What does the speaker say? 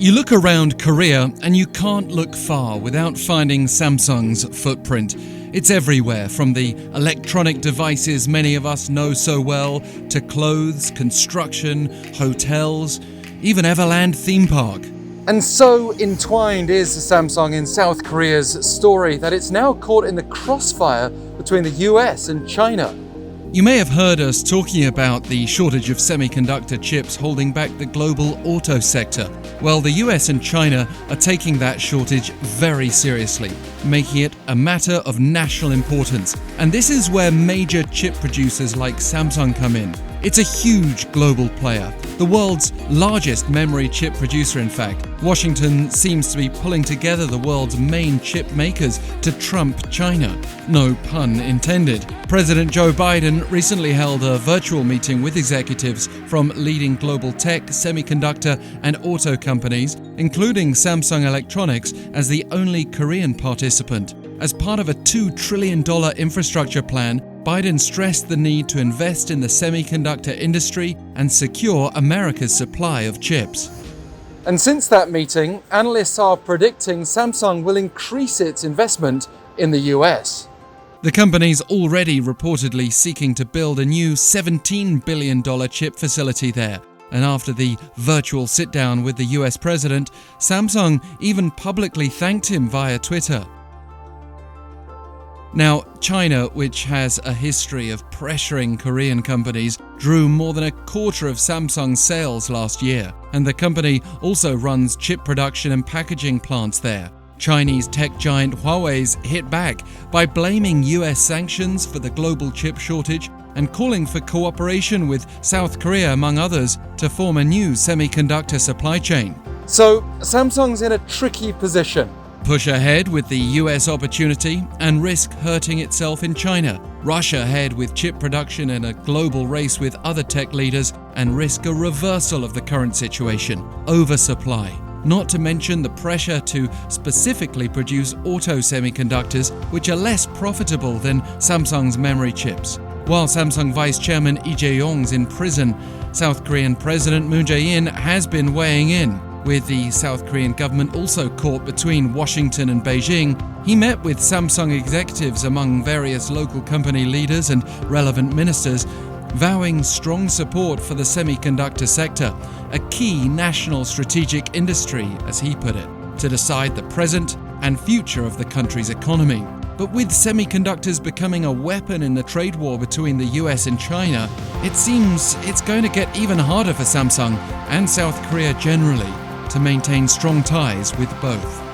You look around Korea and you can't look far without finding Samsung's footprint. It's everywhere, from the electronic devices many of us know so well, to clothes, construction, hotels, even Everland theme park. And so entwined is Samsung in South Korea's story that it's now caught in the crossfire between the US and China. You may have heard us talking about the shortage of semiconductor chips holding back the global auto sector. Well, the US and China are taking that shortage very seriously, making it a matter of national importance. And this is where major chip producers like Samsung come in. It's a huge global player, the world's largest memory chip producer in fact. Washington seems to be pulling together the world's main chip makers to trump China. No pun intended. President Joe Biden recently held a virtual meeting with executives from leading global tech, semiconductor and auto companies, including Samsung Electronics as the only Korean participant. As part of a $2 trillion infrastructure plan, Biden stressed the need to invest in the semiconductor industry and secure America's supply of chips. And since that meeting, analysts are predicting Samsung will increase its investment in the US. The company's already reportedly seeking to build a new $17 billion chip facility there. And after the virtual sit-down with the US president, Samsung even publicly thanked him via Twitter. Now, China, which has a history of pressuring Korean companies, drew more than a quarter of Samsung's sales last year, and the company also runs chip production and packaging plants there. Chinese tech giant Huawei's hit back by blaming US sanctions for the global chip shortage and calling for cooperation with South Korea, among others, to form a new semiconductor supply chain. So, Samsung's in a tricky position. Push ahead with the US opportunity and risk hurting itself in China. Rush ahead with chip production in a global race with other tech leaders and risk a reversal of the current situation. Oversupply. Not to mention the pressure to specifically produce auto semiconductors, which are less profitable than Samsung's memory chips. While Samsung Vice Chairman Lee Jae-yong's in prison, South Korean President Moon Jae-in has been weighing in. With the South Korean government also caught between Washington and Beijing, he met with Samsung executives among various local company leaders and relevant ministers, vowing strong support for the semiconductor sector, a key national strategic industry, as he put it, to decide the present and future of the country's economy. But with semiconductors becoming a weapon in the trade war between the US and China, it seems it's going to get even harder for Samsung and South Korea generally to maintain strong ties with both.